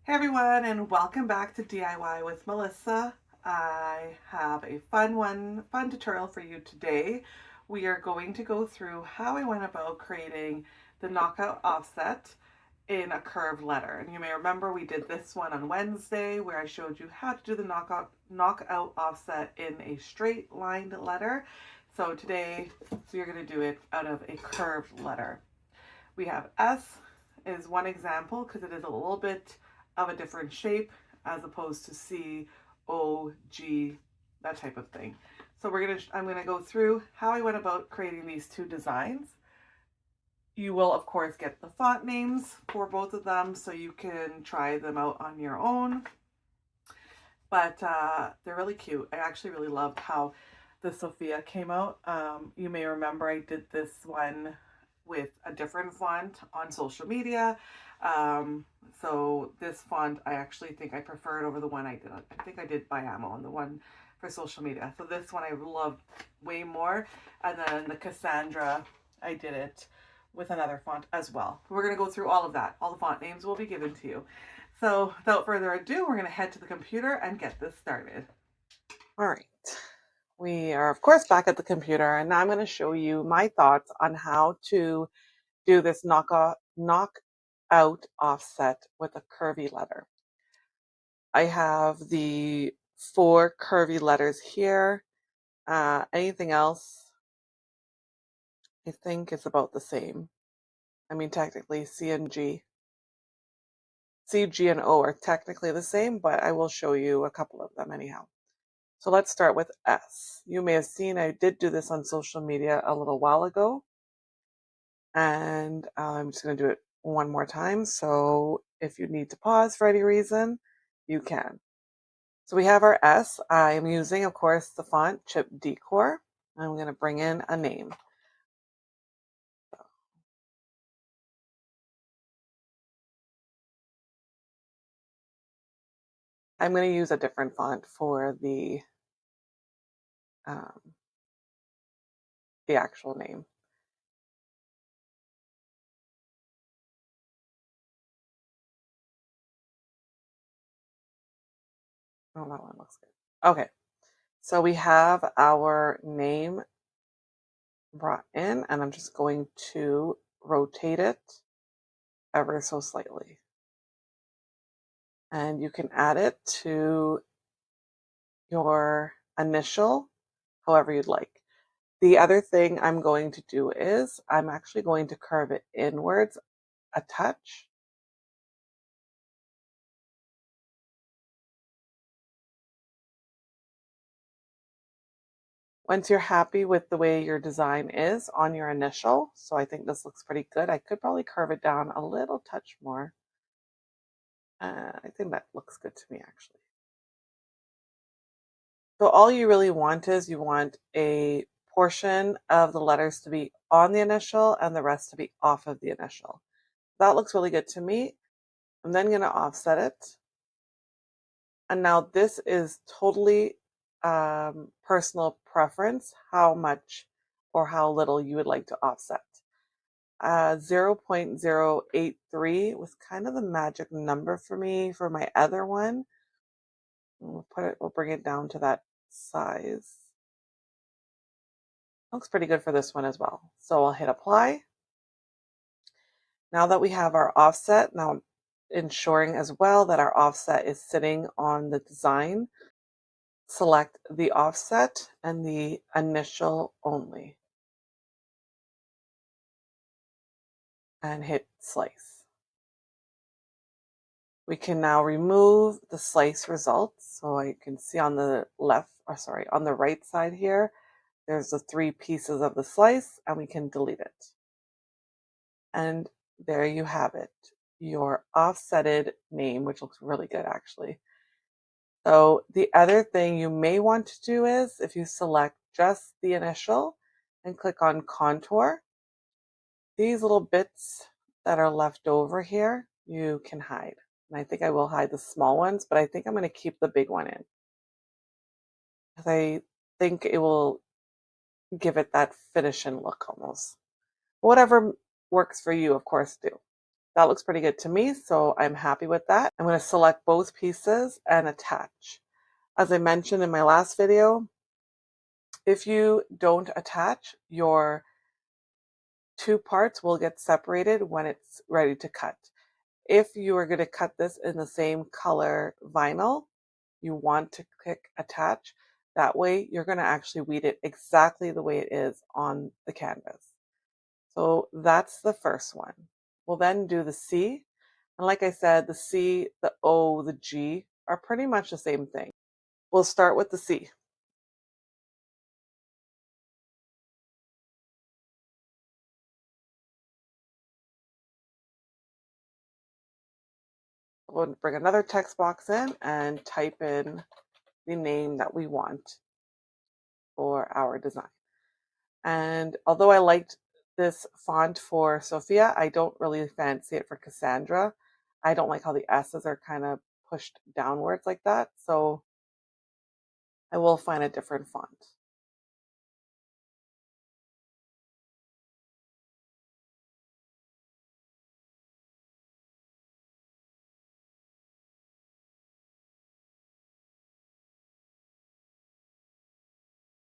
Hey everyone, and welcome back to DIY with Melissa. I have a fun tutorial for you today. We are going to go through how I went about creating the knockout offset in a curved letter. And you may remember we did this one on Wednesday where I showed you how to do the knockout offset in a straight lined letter. So today, you're going to do it out of a curved letter. We have S is one example because it is a little bit of a different shape as opposed to C, O, G, that type of thing. So I'm gonna go through how I went about creating these two designs. You will of course get the font names for both of them so you can try them out on your own. But they're really cute. I actually really loved how the Sophia came out. You may remember I did this one with a different font on social media. So this font, I actually think I preferred over the one I did. I think I did Biamo on the one for social media. So this one I loved way more. And then the Cassandra, I did it with another font as well. We're going to go through all of that. All the font names will be given to you. So without further ado, we're going to head to the computer and get this started. All right. We are, of course, back at the computer, and now I'm going to show you my thoughts on how to do this knockout offset with a curvy letter. I have the 4 curvy letters here. Anything else, I think, is about the same. I mean, technically, C, G, and O are technically the same, but I will show you a couple of them anyhow. So let's start with S. You may have seen I did do this on social media a little while ago. And I'm just going to do it one more time. So if you need to pause for any reason, you can. So we have our S. I am using, of course, the font Chip Decor. I'm going to bring in a name. I'm going to use a different font for the actual name. Oh, that one looks good. Okay, so we have our name brought in, and I'm just going to rotate it ever so slightly. And you can add it to your initial however you'd like. The other thing I'm going to do is I'm actually going to curve it inwards a touch. Once you're happy with the way your design is on your initial, so I think this looks pretty good. I could probably curve it down a little touch more. I think that looks good to me actually. So all you really want is you want a portion of the letters to be on the initial and the rest to be off of the initial. That looks really good to me. I'm then going to offset it. And now this is totally personal preference, how much or how little you would like to offset. 0.083 was kind of the magic number for me for my other one. We'll bring it down to that size. Looks pretty good for this one as well. So I'll hit apply. Now that we have our offset, now ensuring as well that our offset is sitting on the design, select the offset and the initial only and hit slice. We can now remove the slice results. So I can see on the on the right side here, there's the 3 pieces of the slice and we can delete it. And there you have it, your offsetted name, which looks really good actually. So the other thing you may want to do is if you select just the initial and click on contour, these little bits that are left over here, you can hide. And I think I will hide the small ones, but I think I'm going to keep the big one in. Because I think it will give it that finishing look almost. Whatever works for you, of course, do. That looks pretty good to me, so I'm happy with that. I'm going to select both pieces and attach. As I mentioned in my last video, if you don't attach, your two parts will get separated when it's ready to cut. If you are going to cut this in the same color vinyl, you want to click attach. That way you're going to actually weed it exactly the way it is on the canvas. So that's the first one. We'll then do the C. And like I said, the C, the O, the G are pretty much the same thing. We'll start with the C. We'll bring another text box in and type in the name that we want for our design. And although I liked this font for Sophia, I don't really fancy it for Cassandra. I don't like how the S's are kind of pushed downwards like that. So I will find a different font.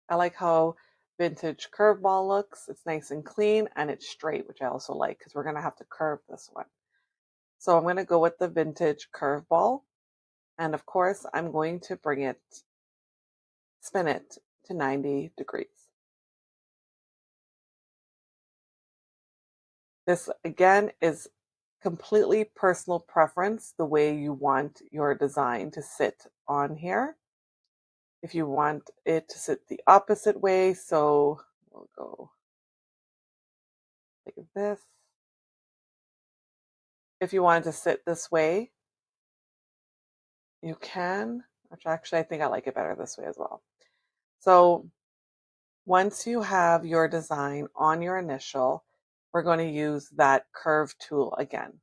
I like how vintage curveball looks. It's nice and clean and it's straight, which I also like because we're going to have to curve this one. So I'm going to go with the vintage curveball. And of course, I'm going to spin it to 90 degrees. This again is completely personal preference, the way you want your design to sit on here. If you want it to sit the opposite way, so we'll go like this. If you want it to sit this way, you can, which actually I think I like it better this way as well. So once you have your design on your initial, we're going to use that curve tool again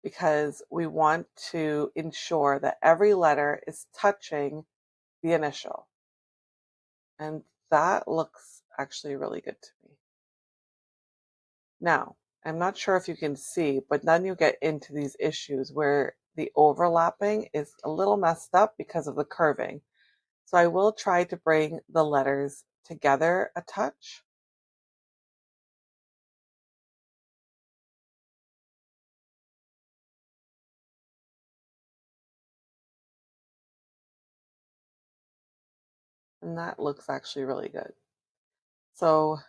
because we want to ensure that every letter is touching the initial. And that looks actually really good to me. Now, I'm not sure if you can see, but then you get into these issues where the overlapping is a little messed up because of the curving. So I will try to bring the letters together a touch. And that looks actually really good. So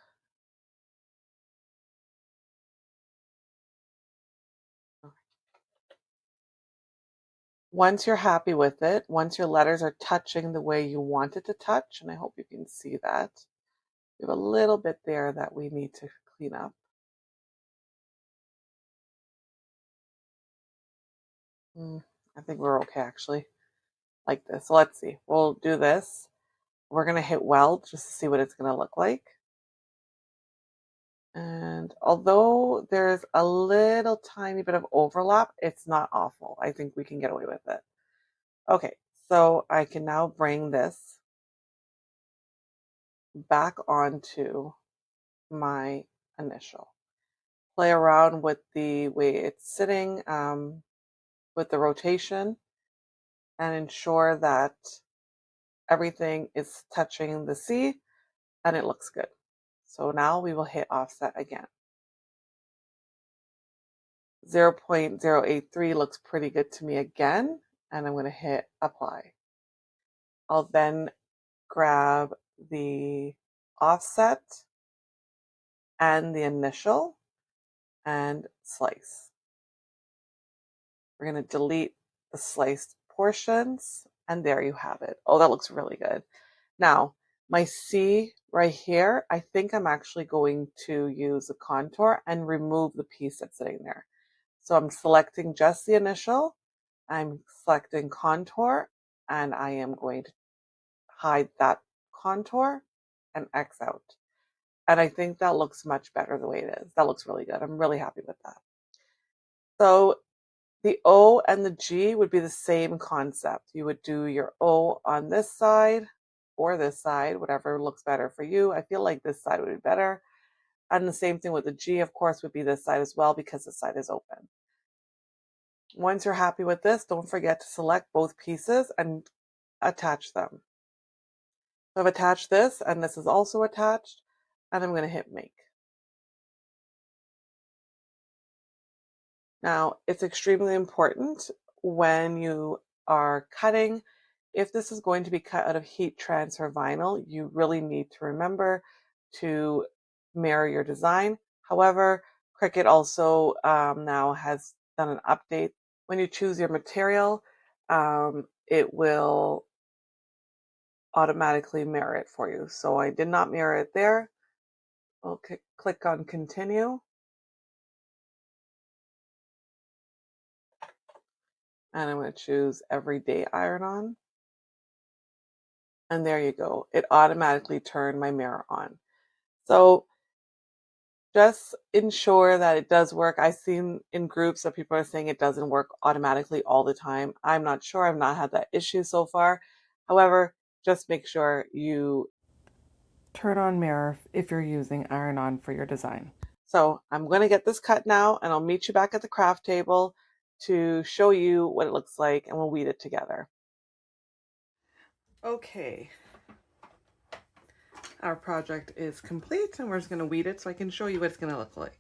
once you're happy with it, once your letters are touching the way you want it to touch, and I hope you can see that, we have a little bit there that we need to clean up. I think we're okay actually, like this. So let's see, we'll do this. We're gonna hit weld just to see what it's gonna look like. And although there's a little tiny bit of overlap, it's not awful. I think we can get away with it. Okay, so I can now bring this back onto my initial. Play around with the way it's sitting, with the rotation, and ensure that everything is touching the C and it looks good. So now we will hit offset again. 0.083 looks pretty good to me again, and I'm going to hit apply. I'll then grab the offset and the initial and slice. We're going to delete the sliced portions, and there you have it. Oh, that looks really good. Now, my C right here, I think I'm actually going to use a contour and remove the piece that's sitting there. So I'm selecting just the initial, I'm selecting contour, and I am going to hide that contour and X out. And I think that looks much better the way it is. That looks really good. I'm really happy with that. So the O and the G would be the same concept. You would do your O on this side or this side, whatever looks better for you. I feel like this side would be better. And the same thing with the G, of course, would be this side as well because this side is open. Once you're happy with this, don't forget to select both pieces and attach them. So I've attached this, and this is also attached, and I'm going to hit make. Now, it's extremely important when you are cutting. If this is going to be cut out of heat transfer vinyl, you really need to remember to mirror your design. However, Cricut also now has done an update. When you choose your material, it will automatically mirror it for you. So I did not mirror it there. Okay, click on continue. And I'm going to choose everyday iron on. And there you go. It automatically turned my mirror on. So just ensure that it does work. I've seen in groups that people are saying it doesn't work automatically all the time. I'm not sure. I've not had that issue so far. However, just make sure you turn on mirror if you're using iron on for your design. So I'm going to get this cut now, and I'll meet you back at the craft table to show you what it looks like, and we'll weed it together. Okay, our project is complete, and we're just going to weed it so I can show you what it's going to look like.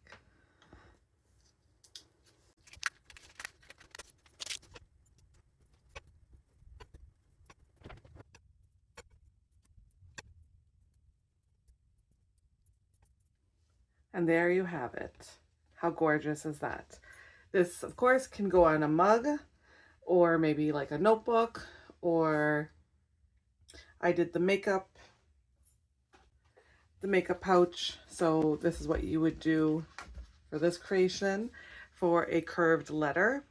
And there you have it. How gorgeous is that? This, of course, can go on a mug or maybe like a notebook, or I did the makeup pouch. So this is what you would do for this creation for a curved letter.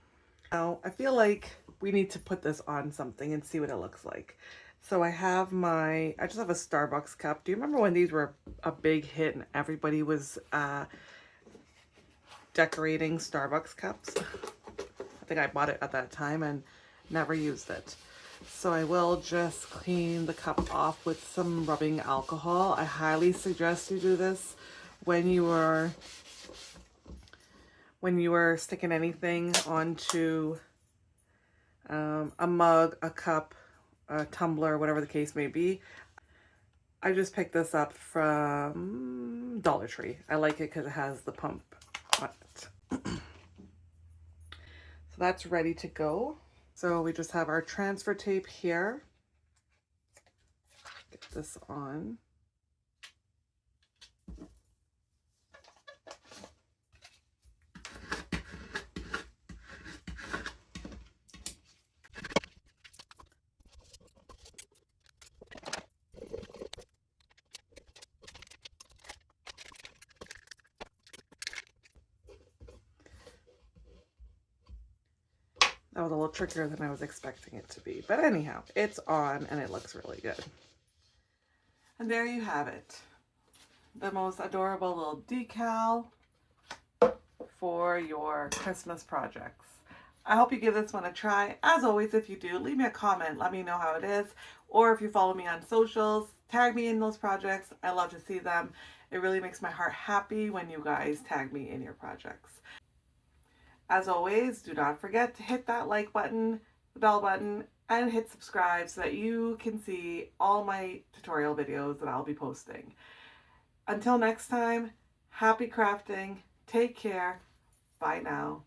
Now, I feel like we need to put this on something and see what it looks like. So I just have a Starbucks cup. Do you remember when these were a big hit and everybody was decorating Starbucks cups? I think I bought it at that time and never used it. So I will just clean the cup off with some rubbing alcohol. I highly suggest you do this when you are sticking anything onto a mug, a cup, a tumbler, whatever the case may be. I just picked this up from Dollar Tree. I like it because it has the pump on it. So that's ready to go. So we just have our transfer tape here. Get this on. That was a little trickier than I was expecting it to be. But anyhow, it's on and it looks really good. And there you have it. The most adorable little decal for your Christmas projects. I hope you give this one a try. As always, if you do, leave me a comment. Let me know how it is. Or if you follow me on socials, tag me in those projects. I love to see them. It really makes my heart happy when you guys tag me in your projects. As always, do not forget to hit that like button, the bell button, and hit subscribe so that you can see all my tutorial videos that I'll be posting. Until next time, happy crafting, take care, bye now.